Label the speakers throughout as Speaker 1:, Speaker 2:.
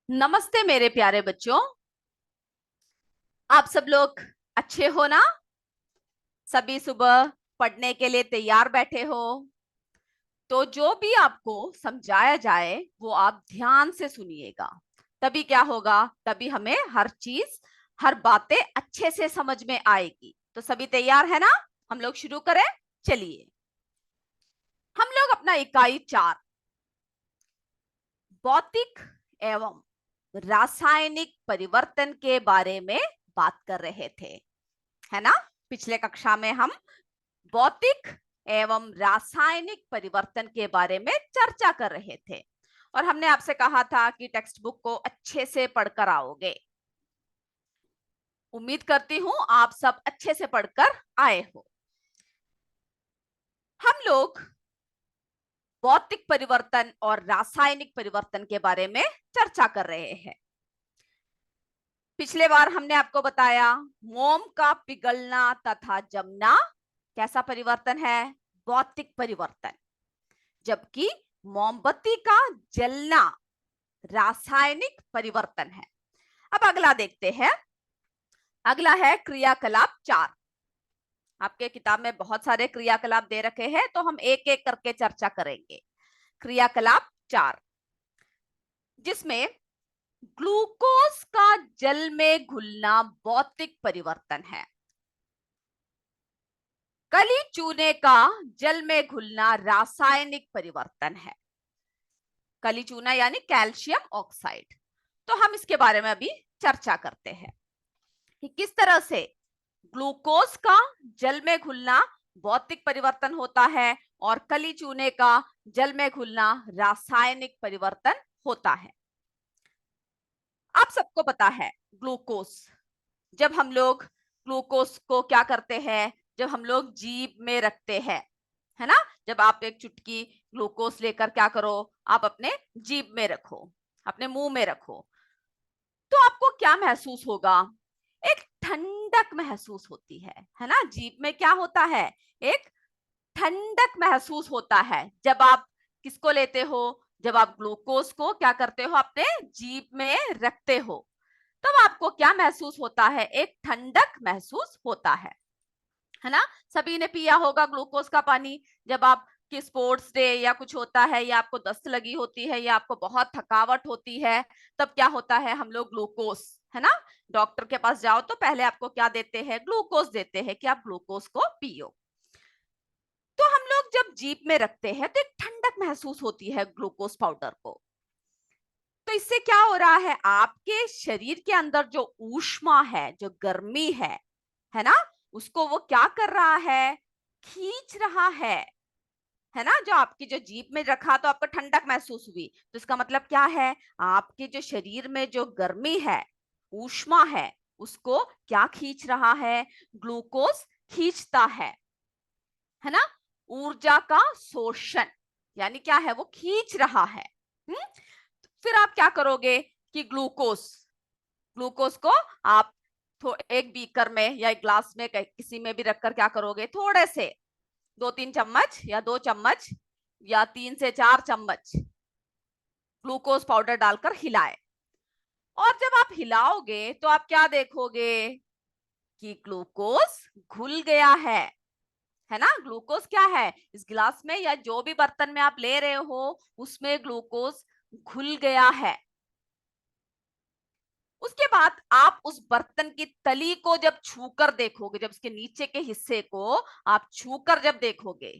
Speaker 1: नमस्ते मेरे प्यारे बच्चों। आप सब लोग अच्छे हो ना? सभी सुबह पढ़ने के लिए तैयार बैठे हो? तो जो भी आपको समझाया जाए वो आप ध्यान से सुनिएगा। तभी क्या होगा, तभी हमें हर चीज, हर बातें अच्छे से समझ में आएगी। तो सभी तैयार है ना? हम लोग शुरू करें। चलिए, हम लोग अपना इकाई 4 भौतिक एवं रासायनिक परिवर्तन के बारे में बात कर रहे थे, है ना? पिछले कक्षा में हम भौतिक एवं रासायनिक परिवर्तन के बारे में चर्चा कर रहे थे और हमने आपसे कहा था कि टेक्स्ट बुक को अच्छे से पढ़कर आओगे। उम्मीद करती हूं आप सब अच्छे से पढ़कर आए हो। हम लोग भौतिक परिवर्तन और रासायनिक परिवर्तन के बारे में चर्चा कर रहे हैं। पिछले बार हमने आपको बताया मोम का पिघलना तथा जमना कैसा परिवर्तन है? भौतिक परिवर्तन। जबकि मोमबत्ती का जलना रासायनिक परिवर्तन है। अब अगला देखते हैं। अगला है क्रियाकलाप 4। आपके किताब में बहुत सारे क्रियाकलाप दे रखे हैं, तो हम एक एक करके चर्चा करेंगे। क्रियाकलाप 4, जिसमें ग्लूकोज का जल में घुलना भौतिक परिवर्तन है। कली चूने का जल में घुलना रासायनिक परिवर्तन है। कली चूना यानी कैल्शियम ऑक्साइड। तो हम इसके बारे में अभी चर्चा करते हैं कि किस तरह से ग्लूकोज का जल में घुलना भौतिक परिवर्तन होता है और कली चूने का जल में घुलना रासायनिक परिवर्तन होता है। आप सबको पता है ग्लूकोज, जब हम लोग ग्लूकोज को क्या करते हैं, जब हम लोग जीभ में रखते हैं, है ना? जब आप एक चुटकी ग्लूकोज लेकर क्या करो, आप अपने जीभ में रखो, अपने मुंह में रखो, तो आपको क्या महसूस होगा? एक ठंडक महसूस होती है ना? जीभ में क्या होता है? एक ठंडक महसूस होता है। जब आप किसको लेते हो? जब आप ग्लूकोज को क्या करते हो, अपने जीभ में रखते हो, तब आपको क्या महसूस होता है? एक ठंडक महसूस होता है ना? सभी ने पिया होगा ग्लूकोज का पानी। जब आप कि स्पोर्ट्स डे या कुछ होता है, या आपको दस्त लगी होती है, या आपको बहुत थकावट होती है, तब क्या होता है? हम लोग ग्लूकोज, है ना, डॉक्टर के पास जाओ तो पहले आपको क्या देते हैं? ग्लूकोज देते हैं कि आप ग्लूकोज को पियो। तो हम लोग जब जीभ में रखते हैं तो एक ठंडक महसूस होती है ग्लूकोज पाउडर को। तो इससे क्या हो रहा है? आपके शरीर के अंदर जो ऊष्मा है, जो गर्मी है ना, उसको वो क्या कर रहा है? खींच रहा है ना? जो आपकी जो जीभ में रखा तो आपको ठंडक महसूस हुई, तो इसका मतलब क्या है? आपके जो शरीर में जो गर्मी है, ऊष्मा है, उसको क्या खींच रहा है? ग्लूकोज खींचता है ना? ऊर्जा का शोषण, यानी क्या है? वो खींच रहा है। हम्म? फिर आप क्या करोगे कि ग्लूकोज ग्लूकोज को आप एक बीकर में या एक ग्लास में किसी में भी रखकर क्या करोगे? थोड़े से 2-3 चम्मच या 2 चम्मच या 3 से 4 चम्मच ग्लूकोज पाउडर डालकर हिलाए। और जब आप हिलाओगे तो आप क्या देखोगे? कि ग्लूकोज घुल गया है ना? ग्लूकोज क्या है? इस गिलास में या जो भी बर्तन में आप ले रहे हो, उसमें ग्लूकोज घुल गया है। उसके बाद आप उस बर्तन की तली को जब छूकर देखोगे, जब उसके नीचे के हिस्से को आप छूकर जब देखोगे,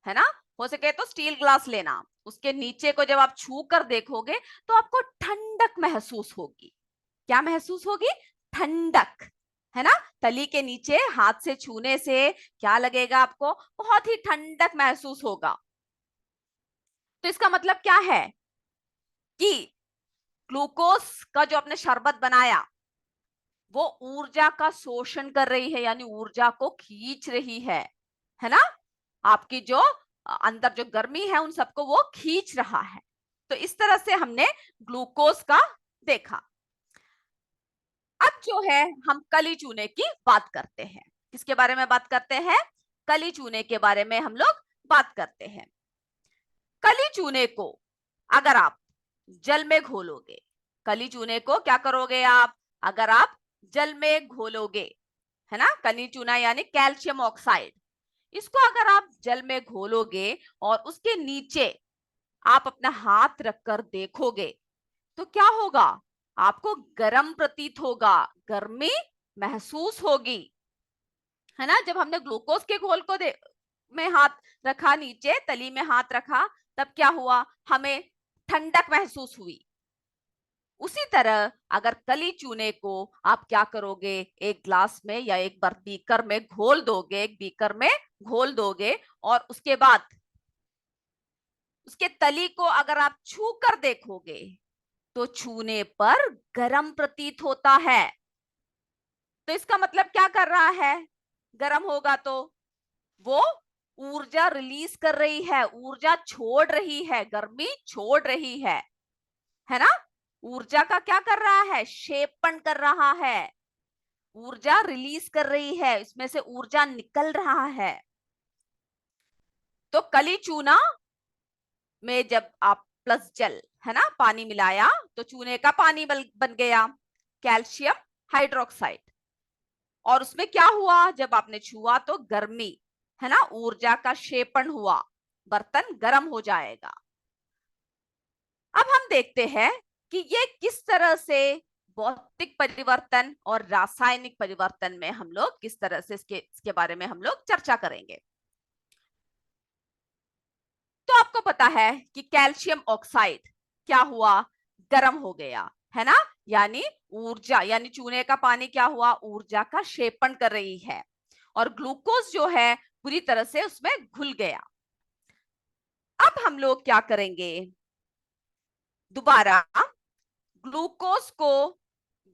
Speaker 1: है ना, हो सके तो स्टील ग्लास लेना, उसके नीचे को जब आप छू कर देखोगे तो आपको ठंडक महसूस होगी। क्या महसूस होगी? ठंडक, है ना? तली के नीचे हाथ से छूने से क्या लगेगा आपको? बहुत ही ठंडक महसूस होगा। तो इसका मतलब क्या है कि ग्लूकोज का जो आपने शरबत बनाया, वो ऊर्जा का शोषण कर रही है, यानी ऊर्जा को खींच रही है ना? आपकी जो अंदर जो गर्मी है, उन सबको वो खींच रहा है। तो इस तरह से हमने ग्लूकोज का देखा। अब जो है, हम कली चूने की बात करते हैं। किसके बारे में बात करते हैं? कली चूने के बारे में हम लोग बात करते हैं। कली चूने को अगर आप जल में घोलोगे, कली चूने को क्या करोगे आप, अगर आप जल में घोलोगे, है ना, कली चूना यानी कैल्शियम ऑक्साइड, इसको अगर आप जल में घोलोगे और उसके नीचे आप अपना हाथ रखकर देखोगे तो क्या होगा, आपको गर्म प्रतीत होगा, गर्मी महसूस होगी, है ना। जब हमने ग्लूकोज के घोल को में हाथ रखा, नीचे तली में हाथ रखा, तब क्या हुआ, हमें ठंडक महसूस हुई। उसी तरह अगर कली चूने को आप क्या करोगे, एक ग्लास में या एक बीकर में घोल दोगे, एक बीकर में घोल दोगे, और उसके बाद उसके तली को अगर आप छू कर देखोगे तो छूने पर गर्म प्रतीत होता है। तो इसका मतलब क्या कर रहा है, गर्म होगा तो वो ऊर्जा रिलीज कर रही है, ऊर्जा छोड़ रही है, गर्मी छोड़ रही है ना। ऊर्जा का क्या कर रहा है, क्षेपण कर रहा है, ऊर्जा रिलीज कर रही है, इसमें से ऊर्जा निकल रहा है। तो कली चूना में जब आप प्लस जल, है ना, पानी मिलाया तो चूने का पानी बन गया कैल्शियम हाइड्रोक्साइड। और उसमें क्या हुआ, जब आपने छुआ तो गर्मी, है ना, ऊर्जा का क्षेपण हुआ, बर्तन गर्म हो जाएगा। अब हम देखते हैं कि ये किस तरह से भौतिक परिवर्तन और रासायनिक परिवर्तन में हम लोग किस तरह से इसके बारे में हम लोग चर्चा करेंगे। तो आपको पता है कि कैल्शियम ऑक्साइड क्या हुआ, गर्म हो गया, है ना, यानी ऊर्जा, यानी चूने का पानी क्या हुआ, ऊर्जा का क्षेपण कर रही है, और ग्लूकोज जो है पूरी तरह से उसमें घुल गया। अब हम लोग क्या करेंगे, दोबारा ग्लूकोज को,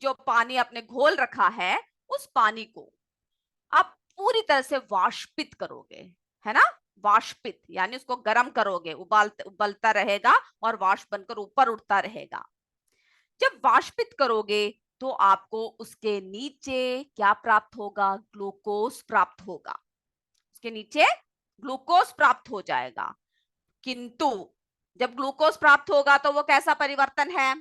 Speaker 1: जो पानी आपने घोल रखा है, उस पानी को आप पूरी तरह से वाष्पित करोगे, है ना, वाष्पित यानी उसको गर्म करोगे, उबलता रहेगा और वाष्प बनकर ऊपर उठता रहेगा। जब वाष्पित करोगे तो आपको उसके नीचे क्या प्राप्त होगा, ग्लूकोज प्राप्त होगा, उसके नीचे ग्लूकोज प्राप्त हो जाएगा। किंतु जब ग्लूकोज प्राप्त होगा तो वो कैसा परिवर्तन है,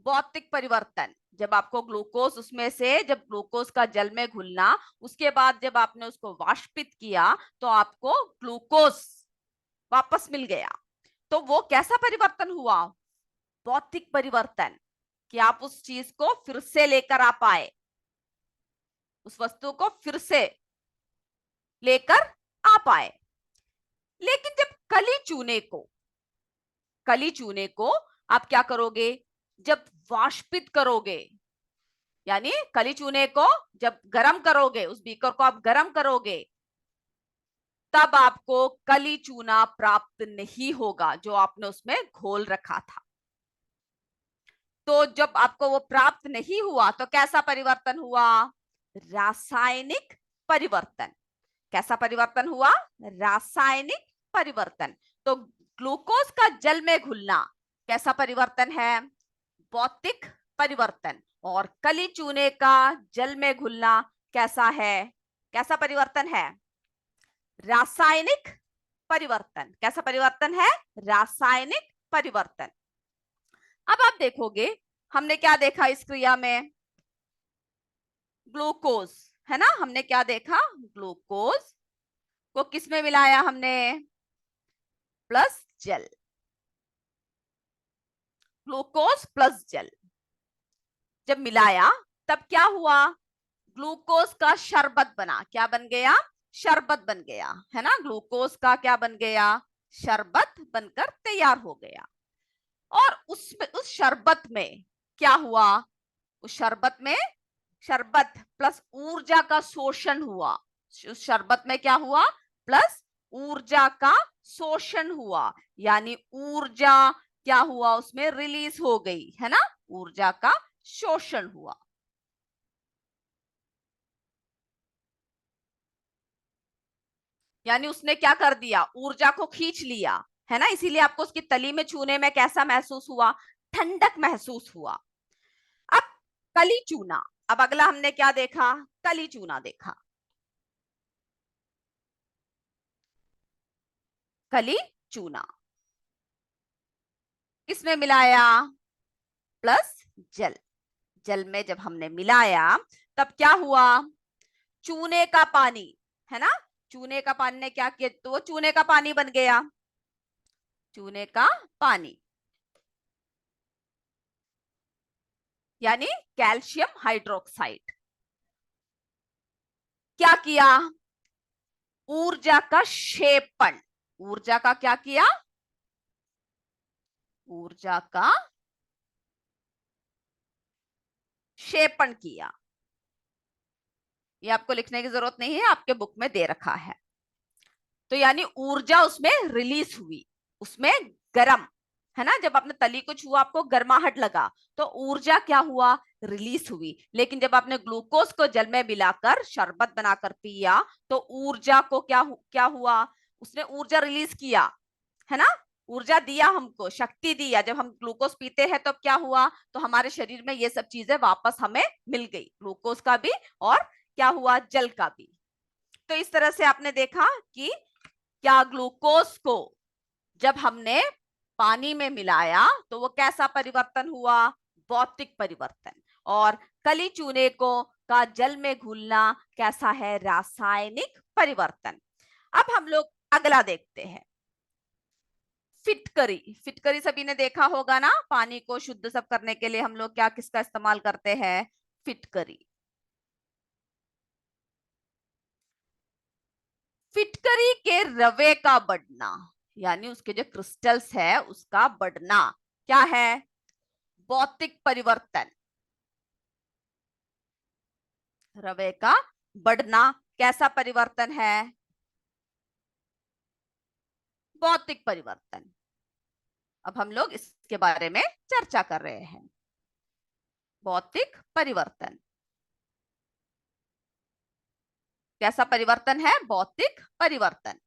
Speaker 1: भौतिक परिवर्तन। जब आपको ग्लूकोज उसमें से, जब ग्लूकोज का जल में घुलना, उसके बाद जब आपने उसको वाष्पित किया तो आपको ग्लूकोज वापस मिल गया। तो वो कैसा परिवर्तन हुआ, भौतिक परिवर्तन, कि आप उस चीज को फिर से लेकर आ पाए, उस वस्तु को फिर से लेकर आ पाए। लेकिन जब कली चूने को आप क्या करोगे, जब वाष्पित करोगे, यानी कली चूने को जब गर्म करोगे, उस बीकर को आप गर्म करोगे, तब आपको कली चूना प्राप्त नहीं होगा जो आपने उसमें घोल रखा था। तो जब आपको वो प्राप्त नहीं हुआ तो कैसा परिवर्तन हुआ, रासायनिक परिवर्तन। कैसा परिवर्तन हुआ, रासायनिक परिवर्तन। तो ग्लूकोज का जल में घुलना कैसा परिवर्तन है, भौतिक परिवर्तन। और कली चूने का जल में घुलना कैसा है, कैसा परिवर्तन है, रासायनिक परिवर्तन। कैसा परिवर्तन है, रासायनिक परिवर्तन। अब आप देखोगे हमने क्या देखा इस क्रिया में, ग्लूकोज, है ना, हमने क्या देखा, ग्लूकोज को किस में मिलाया हमने, प्लस जल, ग्लूकोज प्लस जल जब मिलाया तब क्या हुआ, ग्लूकोज का शरबत बना, क्या बन गया, शरबत बन गया, है ना, ग्लूकोज का क्या बन गया, शरबत बनकर तैयार हो गया। और उसमें उस शरबत में क्या हुआ, उस शरबत में, शरबत प्लस ऊर्जा का शोषण हुआ, उस शरबत में क्या हुआ, प्लस ऊर्जा का शोषण हुआ, यानी ऊर्जा क्या हुआ, उसमें रिलीज हो गई, है ना, ऊर्जा का शोषण हुआ। यानी उसने क्या कर दिया, ऊर्जा को खींच लिया, है ना, इसीलिए आपको उसकी तली में छूने में कैसा महसूस हुआ, ठंडक महसूस हुआ। अब कली चूना, अब अगला हमने क्या देखा, कली चूना देखा। कली चूना किसमें मिलाया, प्लस जल। जल में जब हमने मिलाया तब क्या हुआ, चूने का पानी, है ना, चूने का पानी ने क्या किया, तो वो चूने का पानी बन गया, चूने का पानी यानी कैल्शियम हाइड्रोक्साइड। क्या किया, ऊर्जा का क्षेपण, ऊर्जा का क्या किया, ऊर्जा का क्षेपण किया। ये आपको लिखने की जरूरत नहीं है, आपके बुक में दे रखा है। तो यानी ऊर्जा उसमें रिलीज हुई, उसमें गर्म, है ना, जब आपने तली को छुआ आपको गर्माहट लगा, तो ऊर्जा क्या हुआ, रिलीज हुई। लेकिन जब आपने ग्लूकोज को जल में मिलाकर शरबत बनाकर पिया तो ऊर्जा को क्या हुआ, उसने ऊर्जा रिलीज किया, है ना, ऊर्जा दिया, हमको शक्ति दिया। जब हम ग्लूकोज पीते हैं तो क्या हुआ, तो हमारे शरीर में ये सब चीजें वापस हमें मिल गई, ग्लूकोज का भी और क्या हुआ, जल का भी। तो इस तरह से आपने देखा कि क्या ग्लूकोज को जब हमने पानी में मिलाया तो वो कैसा परिवर्तन हुआ, भौतिक परिवर्तन। और कली चूने को का जल में घुलना कैसा है, रासायनिक परिवर्तन। अब हम लोग अगला देखते हैं, फिटकरी। फिटकरी सभी ने देखा होगा ना, पानी को शुद्ध सब करने के लिए हम लोग क्या किसका इस्तेमाल करते हैं, फिटकरी। फिटकरी के रवे का बढ़ना यानी उसके जो क्रिस्टल्स है उसका बढ़ना क्या है, भौतिक परिवर्तन। रवे का बढ़ना कैसा परिवर्तन है, भौतिक परिवर्तन। अब हम लोग इसके बारे में चर्चा कर रहे हैं, भौतिक परिवर्तन कैसा परिवर्तन है, भौतिक परिवर्तन।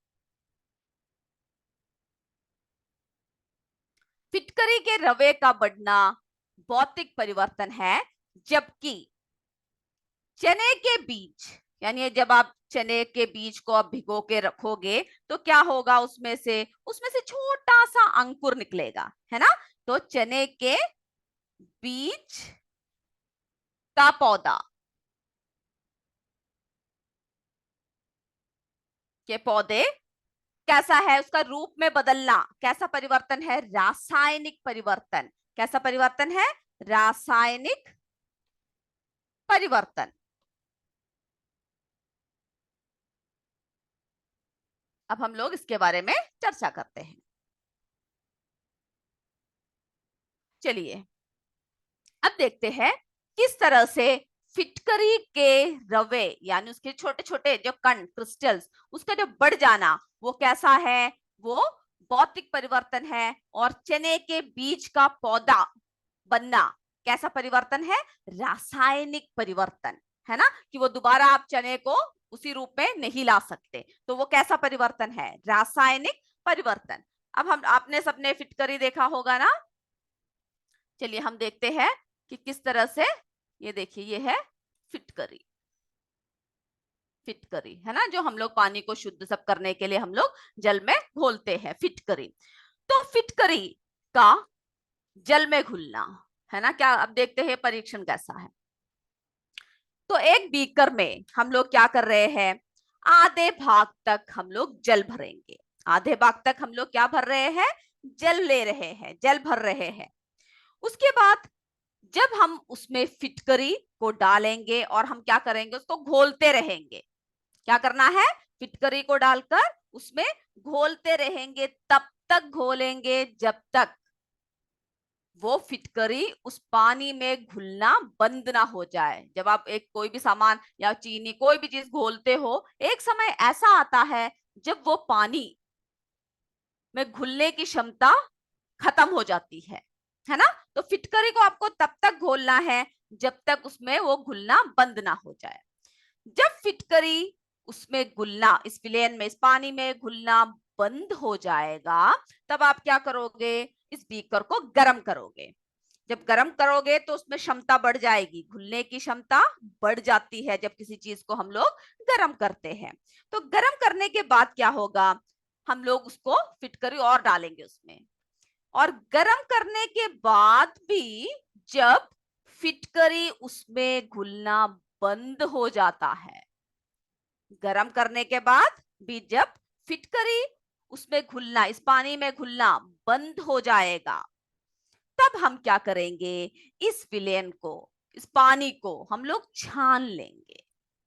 Speaker 1: फिटकरी के रवे का बढ़ना भौतिक परिवर्तन है, जबकि चने के बीज यानी जब आप चने के बीज को आप भिगो के रखोगे तो क्या होगा, उसमें से छोटा सा अंकुर निकलेगा, है ना। तो चने के बीज का पौधा के पौधे कैसा है, उसका रूप में बदलना कैसा परिवर्तन है, रासायनिक परिवर्तन। कैसा परिवर्तन है, रासायनिक परिवर्तन। अब हम लोग इसके बारे में चर्चा करते हैं। चलिए अब देखते हैं किस तरह से फिटकरी के रवे यानी उसके छोटे छोटे जो कण क्रिस्टल्स उसका जो बढ़ जाना वो कैसा है, वो भौतिक परिवर्तन है। और चने के बीज का पौधा बनना कैसा परिवर्तन है, रासायनिक परिवर्तन, है ना, कि वो दोबारा आप चने को उसी रूप में नहीं ला सकते। तो वो कैसा परिवर्तन है, रासायनिक परिवर्तन। अब हम आपने सबने फिटकरी देखा होगा ना, चलिए हम देखते हैं कि किस तरह से, ये देखिए ये है फिटकरी। फिटकरी है ना, जो हम लोग पानी को शुद्ध सब करने के लिए हम लोग जल में घोलते हैं, फिटकरी। तो फिटकरी का जल में घुलना, है ना, क्या अब देखते हैं परीक्षण कैसा है। तो एक बीकर में हम लोग क्या कर रहे हैं, आधे भाग तक हम लोग जल भरेंगे। आधे भाग तक हम लोग क्या भर रहे हैं, जल ले रहे हैं, जल भर रहे हैं। उसके बाद जब हम उसमें फिटकरी को डालेंगे और हम क्या करेंगे, उसको घोलते रहेंगे। क्या करना है, फिटकरी को डालकर उसमें घोलते रहेंगे, तब तक घोलेंगे जब तक वो फिटकरी उस पानी में घुलना बंद ना हो जाए। जब आप एक कोई भी सामान या चीनी कोई भी चीज घोलते हो, एक समय ऐसा आता है जब वो पानी में घुलने की क्षमता खत्म हो जाती है ना। तो फिटकरी को आपको तब तक घोलना है जब तक उसमें वो घुलना बंद ना हो जाए। जब फिटकरी उसमें घुलना, इस विलेन में, इस पानी में घुलना बंद हो जाएगा, तब आप क्या करोगे, इस बीकर को गर्म करोगे। जब गर्म करोगे तो उसमें क्षमता बढ़ जाएगी, घुलने की क्षमता बढ़ जाती है जब किसी चीज को हम लोग गर्म करते हैं। तो गर्म करने के बाद क्या होगा, हम लोग उसको फिटकरी और डालेंगे उसमें। और गर्म करने के बाद भी जब फिटकरी उसमें घुलना बंद हो जाता है। गरम करने के बाद भी जब फिटकरी उसमें घुलना, इस पानी में घुलना बंद हो जाएगा, तब हम क्या करेंगे, इस विलेन को, इस पानी को हम लोग छान लेंगे।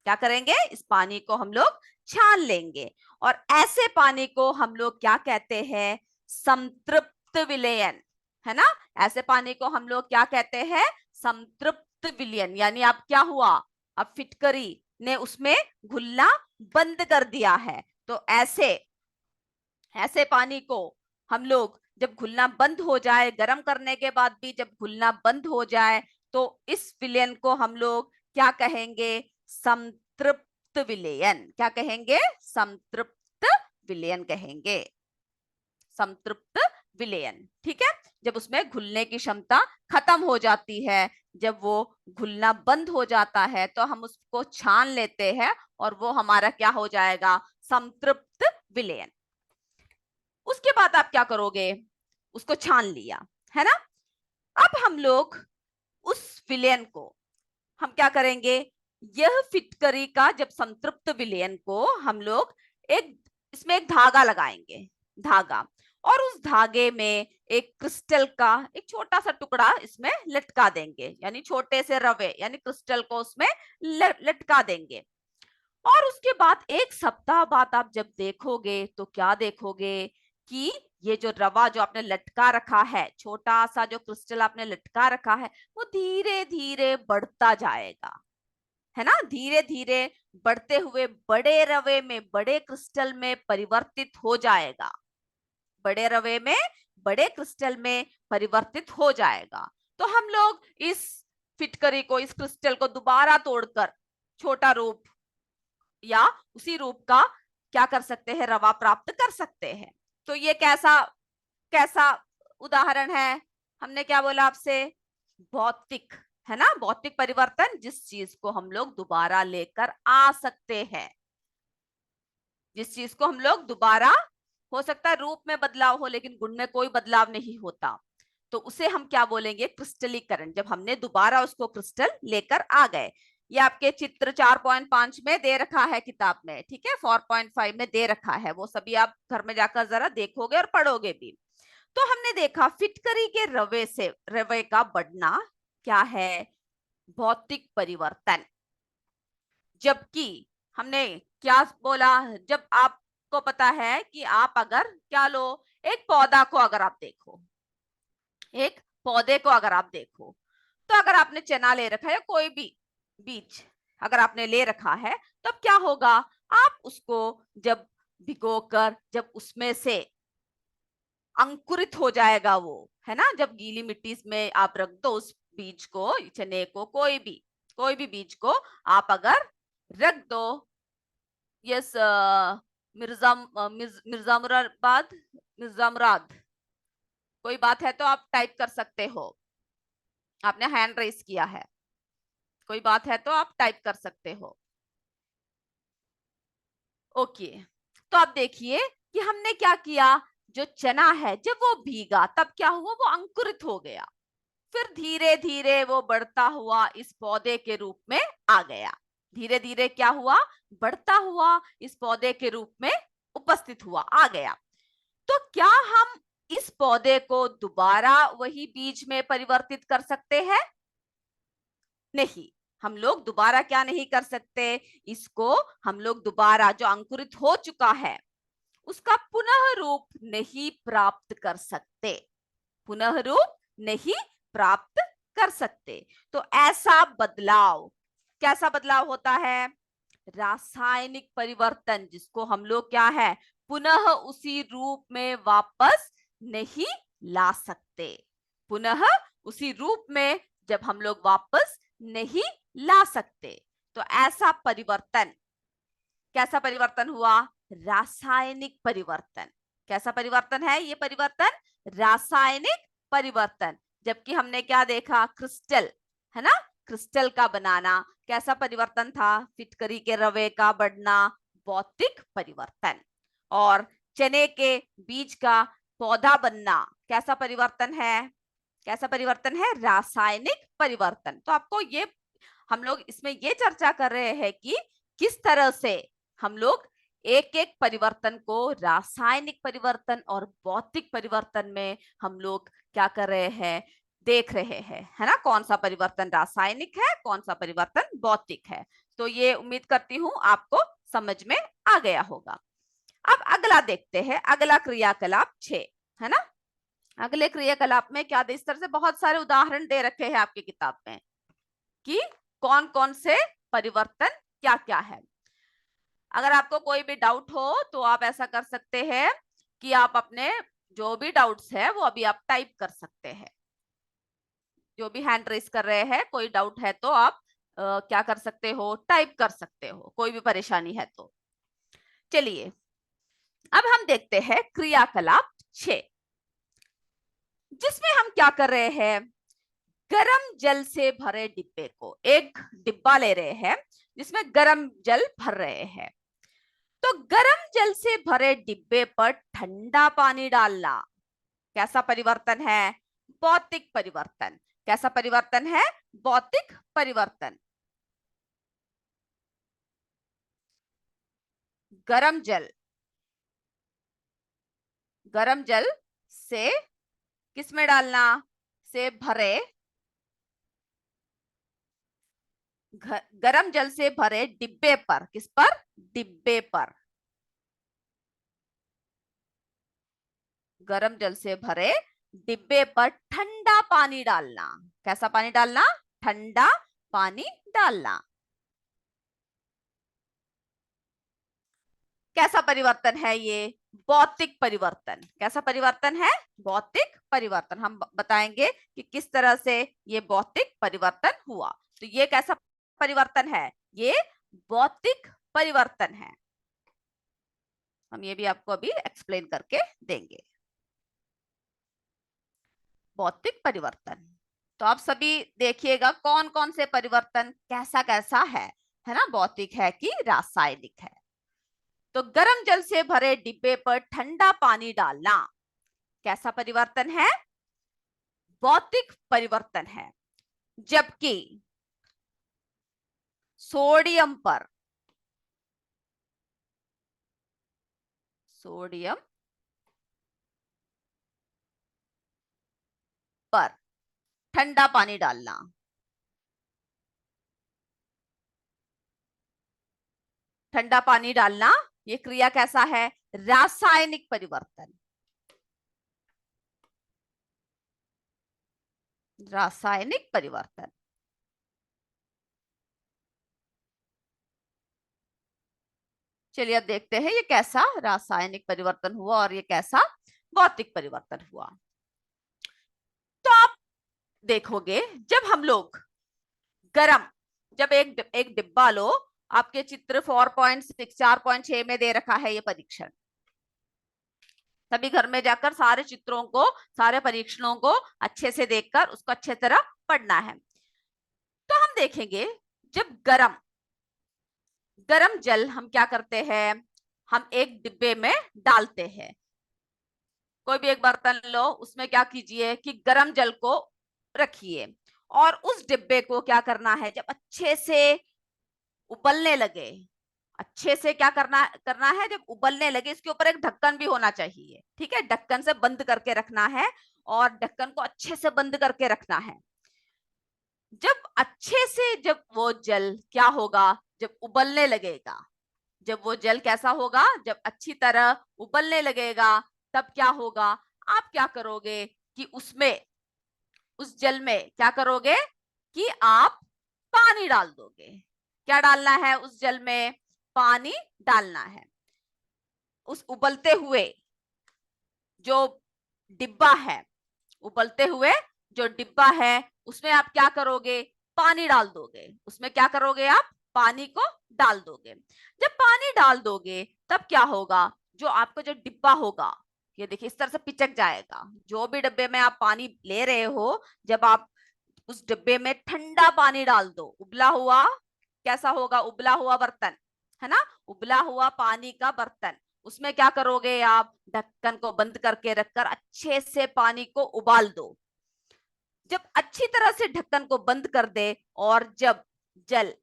Speaker 1: क्या करेंगे, इस पानी को हम लोग छान लेंगे। और ऐसे पानी को हम लोग क्या कहते हैं, संतृप्त विलयन, है ना। ऐसे पानी को हम लोग क्या कहते हैं, संतृप्त विलयन। यानी अब क्या हुआ, अब फिटकरी ने उसमें घुलना बंद कर दिया है। तो ऐसे ऐसे पानी को हम लोग जब घुलना बंद हो जाए, गर्म करने के बाद भी जब घुलना बंद हो जाए, तो इस विलयन को हम लोग क्या कहेंगे, संतृप्त विलयन। क्या कहेंगे, संतृप्त विलयन कहेंगे, संतृप्त विलयन। ठीक है, जब उसमें घुलने की क्षमता खत्म हो जाती है, जब वो घुलना बंद हो जाता है, तो हम उसको छान लेते हैं और वो हमारा क्या हो जाएगा, संतृप्त विलयन। उसके बाद आप क्या करोगे, उसको छान लिया, है ना। अब हम लोग उस विलयन को हम क्या करेंगे, यह फिटकरी का जब संतृप्त विलयन को हम लोग एक, इसमें एक धागा लगाएंगे, धागा, और उस धागे में एक क्रिस्टल का एक छोटा सा टुकड़ा इसमें लटका देंगे, यानी छोटे से रवे यानी क्रिस्टल को उसमें लटका देंगे। और उसके बाद एक सप्ताह बाद आप जब देखोगे तो क्या देखोगे कि ये जो रवा जो आपने लटका रखा है, छोटा सा जो क्रिस्टल आपने लटका रखा है, वो धीरे धीरे बढ़ता जाएगा, है ना। धीरे धीरे बढ़ते हुए बड़े रवे में, बड़े क्रिस्टल में परिवर्तित हो जाएगा, बड़े रवे में, बड़े क्रिस्टल में परिवर्तित हो जाएगा। तो हम लोग इस फिटकरी को, इस क्रिस्टल को दोबारा तोड़कर छोटा रूप या उसी रूप का क्या कर सकते हैं, रवा प्राप्त कर सकते हैं। तो ये कैसा कैसा उदाहरण है, हमने क्या बोला आपसे, भौतिक, है ना, भौतिक परिवर्तन, जिस चीज को हम लोग दोबारा लेकर आ सकते हैं, जिस चीज को हम लोग दोबारा, हो सकता है रूप में बदलाव हो लेकिन गुण में कोई बदलाव नहीं होता, तो उसे हम क्या बोलेंगे, क्रिस्टलीकरण। जब हमने दोबारा उसको क्रिस्टल लेकर आ गए। ये आपके चित्र 4.5 में दे रखा है किताब में, ठीक है, 4.5 में दे रखा है, वो सभी आप घर में जाकर जरा देखोगे और पढ़ोगे भी। तो हमने देखा फिटकरी के रवे से, रवे का बढ़ना क्या है, भौतिक परिवर्तन। जबकि हमने क्या बोला, जब आपको पता है कि आप अगर क्या लो, एक पौधा को अगर आप देखो, एक पौधे को अगर आप देखो, तो अगर आपने चना ले रखा है, कोई भी बीज अगर आपने ले रखा है, तो अब क्या होगा, आप उसको जब भिगोकर, जब उसमें से अंकुरित हो जाएगा वो, है ना, जब गीली मिट्टी में आप रख दो उस बीज को, चने को, कोई भी बीज को आप अगर रख दो, यस, मिर्जामुराबाद, मिर्जामुराद, कोई बात है तो आप टाइप कर सकते हो, आपने हैंड रेस किया है, कोई बात है तो आप टाइप कर सकते हो। ओके, तो आप देखिए कि हमने क्या किया, जो चना है जब वो भीगा तब क्या हुआ, वो अंकुरित हो गया, फिर धीरे धीरे वो बढ़ता हुआ इस पौधे के रूप में आ गया, धीरे धीरे क्या हुआ, बढ़ता हुआ इस पौधे के रूप में उपस्थित हुआ, आ गया। तो क्या हम इस पौधे को दोबारा वही बीज में परिवर्तित कर सकते हैं, नहीं, हम लोग दोबारा क्या नहीं कर सकते, इसको हम लोग दोबारा जो अंकुरित हो चुका है उसका पुनः रूप नहीं प्राप्त कर सकते, पुनः रूप नहीं प्राप्त कर सकते। तो ऐसा बदलाव, कैसा बदलाव होता है, रासायनिक परिवर्तन, जिसको हम लोग क्या है, पुनः उसी रूप में वापस नहीं ला सकते, पुनः उसी रूप में जब हम लोग वापस नहीं ला सकते। तो ऐसा परिवर्तन, कैसा परिवर्तन हुआ, रासायनिक परिवर्तन। कैसा परिवर्तन है ये परिवर्तन, रासायनिक परिवर्तन। जबकि हमने क्या देखा, क्रिस्टल, है ना, क्रिस्टल का बनाना कैसा परिवर्तन था, फिटकरी के रवे का बढ़ना भौतिक परिवर्तन, और चने के बीज का पौधा बनना कैसा परिवर्तन है, कैसा परिवर्तन है? रासायनिक परिवर्तन। तो आपको ये, हम लोग इसमें ये चर्चा कर रहे हैं कि किस तरह से हम लोग एक एक परिवर्तन को रासायनिक परिवर्तन और भौतिक परिवर्तन में हम लोग क्या कर रहे हैं, देख रहे हैं, है ना? कौन सा परिवर्तन रासायनिक है, कौन सा परिवर्तन भौतिक है। तो ये उम्मीद करती हूँ आपको समझ में आ गया होगा। अब अगला देखते हैं, अगला क्रियाकलाप 6, है ना? अगले क्रियाकलाप में क्या दे, इस तरह से बहुत सारे उदाहरण दे रखे हैं आपकी किताब में कि कौन कौन से परिवर्तन क्या क्या है। अगर आपको कोई भी डाउट हो तो आप ऐसा कर सकते हैं कि आप अपने जो भी डाउट्स है वो अभी आप टाइप कर सकते हैं। जो भी हैंड रेस कर रहे हैं, कोई डाउट है तो आप क्या कर सकते हो, टाइप कर सकते हो, कोई भी परेशानी है तो। चलिए अब हम देखते हैं क्रियाकलाप 6, जिसमें हम क्या कर रहे हैं, गरम जल से भरे डिब्बे को, एक डिब्बा ले रहे हैं जिसमें गरम जल भर रहे हैं। तो गरम जल से भरे डिब्बे पर ठंडा पानी डालना कैसा परिवर्तन है? भौतिक परिवर्तन। कैसा परिवर्तन है? भौतिक परिवर्तन। गरम जल, गरम जल से किस में डालना? से भरे, गरम जल से भरे डिब्बे पर, किस पर? डिब्बे पर। गरम जल से भरे डिब्बे पर ठंडा पानी डालना। कैसा पानी डालना? ठंडा पानी डालना। कैसा परिवर्तन है ये? भौतिक परिवर्तन। कैसा परिवर्तन है? भौतिक परिवर्तन। हम बताएंगे कि किस तरह से ये भौतिक परिवर्तन हुआ। तो ये कैसा परिवर्तन है? ये भौतिक परिवर्तन है। हम ये भी आपको अभी एक्सप्लेन करके देंगे। भौतिक परिवर्तन, तो आप सभी देखिएगा कौन कौन से परिवर्तन कैसा कैसा है ना? भौतिक है कि रासायनिक है। तो गरम जल से भरे डिब्बे पर ठंडा पानी डालना कैसा परिवर्तन है? भौतिक परिवर्तन है। जबकि सोडियम पर, सोडियम पर ठंडा पानी डालना, ठंडा पानी डालना, ये क्रिया कैसा है? रासायनिक परिवर्तन। रासायनिक परिवर्तन। चलिए अब देखते हैं ये कैसा रासायनिक परिवर्तन हुआ और ये कैसा भौतिक परिवर्तन हुआ। तो आप देखोगे जब हम लोग गरम, जब एक डिब्बा लो, आपके चित्र 4.6 4.6 में दे रखा है ये परीक्षण। सभी घर में जाकर सारे चित्रों को, सारे परीक्षणों को अच्छे से देखकर उसको अच्छे तरह पढ़ना है। तो हम देखेंगे जब गरम, गरम जल हम क्या करते हैं, हम एक डिब्बे में डालते हैं। कोई भी एक बर्तन लो, उसमें क्या कीजिए कि गरम जल को रखिए और उस डिब्बे को क्या करना है, जब अच्छे से उबलने लगे, अच्छे से क्या करना करना है, जब उबलने लगे इसके ऊपर एक ढक्कन भी होना चाहिए, ठीक है? ढक्कन से बंद करके रखना है और ढक्कन को अच्छे से बंद करके रखना है। जब अच्छे से, जब वो जल क्या होगा, जब उबलने लगेगा, जब वो जल कैसा होगा, जब अच्छी तरह उबलने लगेगा, तब क्या होगा, आप क्या करोगे कि उसमें, उस जल में क्या करोगे कि आप पानी डाल दोगे। क्या डालना है उस जल में? पानी डालना है। उस उबलते हुए जो डिब्बा है, उबलते हुए जो डिब्बा है उसमें आप क्या करोगे? पानी डाल दोगे। उसमें क्या करोगे आप? पानी को डाल दोगे। जब पानी डाल दोगे तब क्या होगा, जो आपका जो डिब्बा होगा, ये देखिए इस तरह से पिचक जाएगा। जो भी डिब्बे में आप पानी ले रहे हो, जब आप उस डिब्बे में ठंडा पानी डाल दो, उबला हुआ, कैसा होगा? उबला हुआ बर्तन, है ना? उबला हुआ पानी का बर्तन, उसमें क्या करोगे आप? ढक्कन को बंद करके रखकर अच्छे से पानी को उबाल दो। जब अच्छी तरह से ढक्कन को बंद कर दे और जब जल,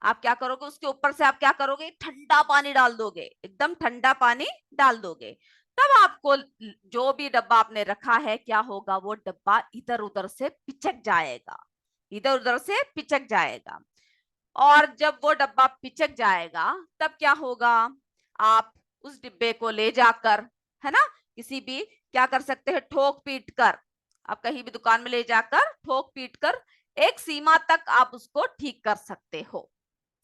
Speaker 1: आप क्या करोगे, उसके ऊपर से आप क्या करोगे, ठंडा पानी डाल दोगे, एकदम ठंडा पानी डाल दोगे, तब आपको जो भी डब्बा आपने रखा है क्या होगा, वो डब्बा इधर उधर से पिचक जाएगा, इधर उधर से पिचक जाएगा। और जब वो डब्बा पिचक जाएगा तब क्या होगा, आप उस डिब्बे को ले जाकर, है ना, किसी भी क्या कर सकते हैं, ठोक पीट कर, आप कहीं भी दुकान में ले जाकर ठोक पीट कर एक सीमा तक आप उसको ठीक कर सकते हो,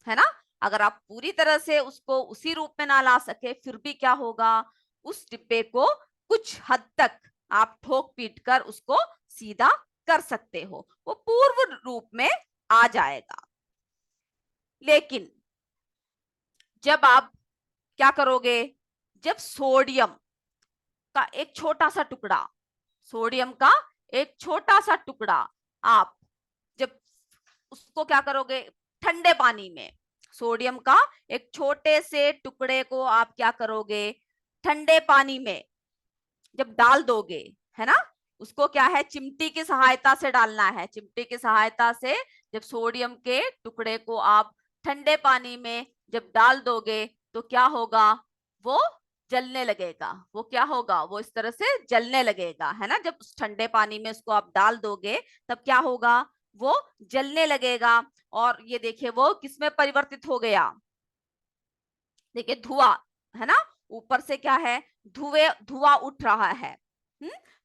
Speaker 1: है ना। अगर आप पूरी तरह से उसको उसी रूप में ना ला सके फिर भी क्या होगा, उस डिब्बे को कुछ हद तक आप ठोक पीट कर उसको सीधा कर सकते हो, वो पूर्व रूप में आ जाएगा। लेकिन जब आप क्या करोगे, जब सोडियम का एक छोटा सा टुकड़ा, सोडियम का एक छोटा सा टुकड़ा आप जब उसको क्या करोगे, ठंडे पानी में, सोडियम का एक छोटे से टुकड़े को आप क्या करोगे, ठंडे पानी में जब डाल दोगे, है ना, उसको क्या है, चिमटी की सहायता से डालना है, चिमटी की सहायता से जब सोडियम के टुकड़े को आप ठंडे पानी में जब डाल दोगे तो क्या होगा, वो जलने लगेगा, वो क्या होगा, वो इस तरह से जलने लगेगा, है ना। जब उस ठंडे पानी में उसको आप डाल दोगे तब क्या होगा, वो जलने लगेगा। और ये देखिए वो किसमें परिवर्तित हो गया, देखिए धुआं, है ना, ऊपर से क्या है, धुआं उठ रहा है।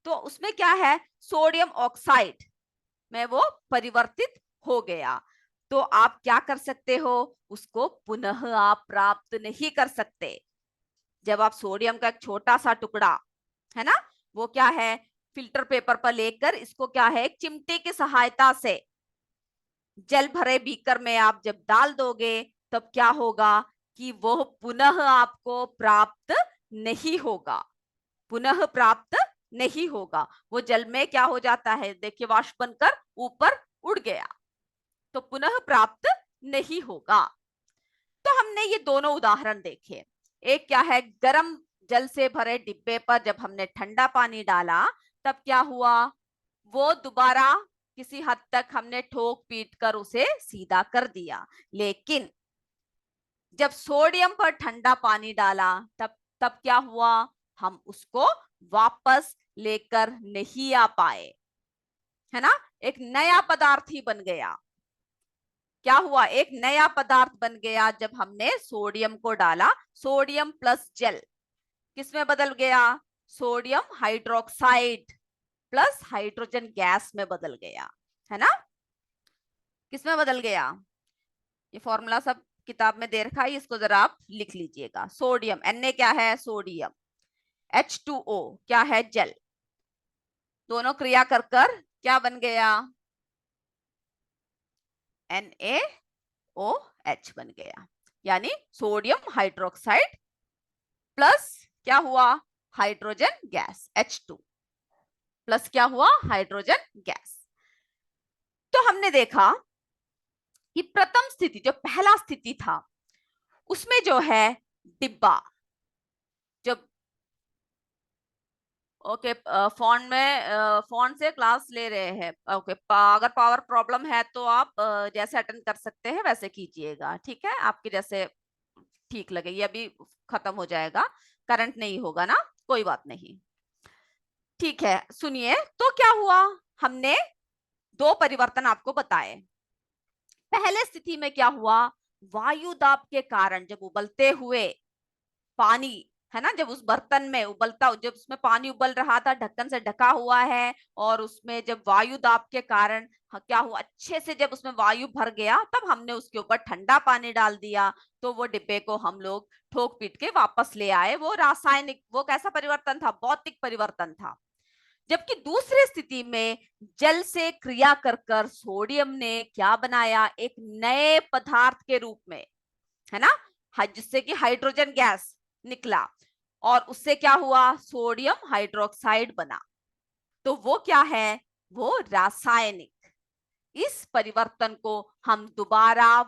Speaker 1: तो उसमें क्या है, सोडियम ऑक्साइड में वो परिवर्तित हो गया। तो आप क्या कर सकते हो, उसको पुनः आप प्राप्त नहीं कर सकते। जब आप सोडियम का एक छोटा सा टुकड़ा, है ना, वो क्या है, फिल्टर पेपर पर लेकर इसको क्या है, एक चिमटे की सहायता से जल भरे बीकर में आप जब डाल दोगे तब क्या होगा कि वो पुनः आपको प्राप्त नहीं होगा, पुनः प्राप्त नहीं होगा, वो जल में क्या हो जाता है, देखिए वाष्प बनकर ऊपर उड़ गया, तो पुनः प्राप्त नहीं होगा। तो हमने ये दोनों उदाहरण देखे, एक क्या है, गर्म जल से भरे डिब्बे पर जब हमने ठंडा पानी डाला तब क्या हुआ, वो दोबारा किसी हद तक हमने ठोक पीट कर उसे सीधा कर दिया। लेकिन जब सोडियम पर ठंडा पानी डाला तब तब क्या हुआ, हम उसको वापस लेकर नहीं आ पाए, है ना, एक नया पदार्थ ही बन गया। क्या हुआ, एक नया पदार्थ बन गया जब हमने सोडियम को डाला, सोडियम प्लस जल किसमें बदल गया, sodium hydroxide plus hydrogen gas में बदल गया, है ना। किसमें बदल गया, ये फॉर्मूला सब किताब में दे रखा है, इसको जरा आप लिख लीजिएगा। सोडियम Na क्या है, सोडियम, H2O क्या है, जल, दोनों क्रिया कर कर क्या बन गया, NaOH बन गया, यानी सोडियम हाइड्रोक्साइड प्लस क्या हुआ, हाइड्रोजन गैस H2 प्लस क्या हुआ, हाइड्रोजन गैस। तो हमने देखा कि प्रथम स्थिति जो पहला स्थिति था उसमें जो है डिब्बा, जब ओके फोन में फोन से क्लास ले रहे हैं, ओके अगर पावर प्रॉब्लम है तो आप जैसे अटेंड कर सकते हैं वैसे कीजिएगा, ठीक है, आपके जैसे ठीक लगे, ये अभी खत्म हो जाएगा, करंट नहीं होगा ना, कोई बात नहीं, ठीक है। सुनिए तो क्या हुआ, हमने दो परिवर्तन आपको बताए। पहले स्थिति में क्या हुआ, वायु दाब के कारण जब उबलते हुए पानी, है ना, जब उस बर्तन में उबलता, जब उसमें पानी उबल रहा था, ढक्कन से ढका हुआ है, और उसमें जब वायु दाब के कारण क्या हुआ, अच्छे से जब उसमें वायु भर गया तब हमने उसके ऊपर ठंडा पानी डाल दिया, तो वो डिब्बे को हम लोग ठोक पीट के वापस ले आए। वो रासायनिक, वो कैसा परिवर्तन था, भौतिक परिवर्तन था। जबकि दूसरी स्थिति में जल से क्रिया कर कर सोडियम ने क्या बनाया, एक नए पदार्थ के रूप में, है ना, जिससे कि हाइड्रोजन गैस निकला, और उससे क्या हुआ, सोडियम हाइड्रोक्साइड बना। तो वो क्या है, वो रासायनिक, इस परिवर्तन को हम दोबारा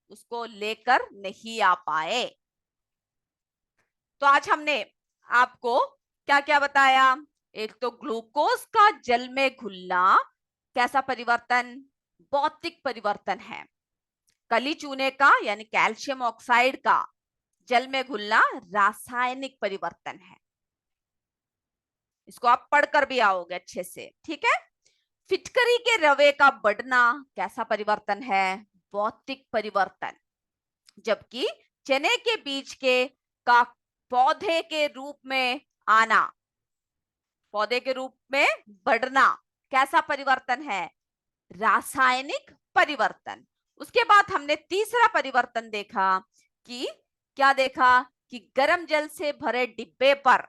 Speaker 1: उसको लेकर नहीं आ पाए। तो आज हमने आपको क्या क्या बताया, एक तो ग्लूकोज का जल में घुलना कैसा परिवर्तन, भौतिक परिवर्तन है। कली चूने का यानी कैल्शियम ऑक्साइड का जल में घुलना रासायनिक परिवर्तन है। इसको आप पढ़कर भी आओगे अच्छे से, ठीक है। फिटकरी के रवे का बढ़ना कैसा परिवर्तन है, भौतिक परिवर्तन। जबकि चने के बीज के का पौधे के रूप में आना, पौधे के रूप में बढ़ना कैसा परिवर्तन है, रासायनिक परिवर्तन। उसके बाद हमने तीसरा परिवर्तन देखा कि क्या देखा कि गर्म जल से भरे डिब्बे पर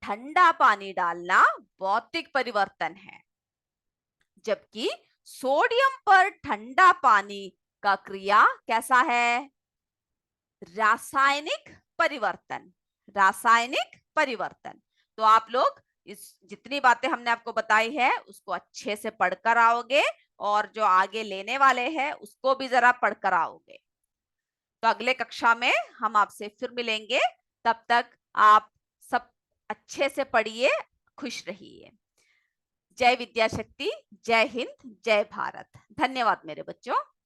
Speaker 1: ठंडा पानी डालना भौतिक परिवर्तन है। जबकि सोडियम पर ठंडा पानी का क्रिया कैसा है, रासायनिक परिवर्तन, रासायनिक परिवर्तन। तो आप लोग इस जितनी बातें हमने आपको बताई है उसको अच्छे से पढ़कर आओगे और जो आगे लेने वाले हैं उसको भी जरा पढ़कर आओगे। तो अगले कक्षा में हम आपसे फिर मिलेंगे, तब तक आप सब अच्छे से पढ़िए, खुश रहिए। जय विद्या शक्ति, जय हिंद, जय भारत। धन्यवाद मेरे बच्चों।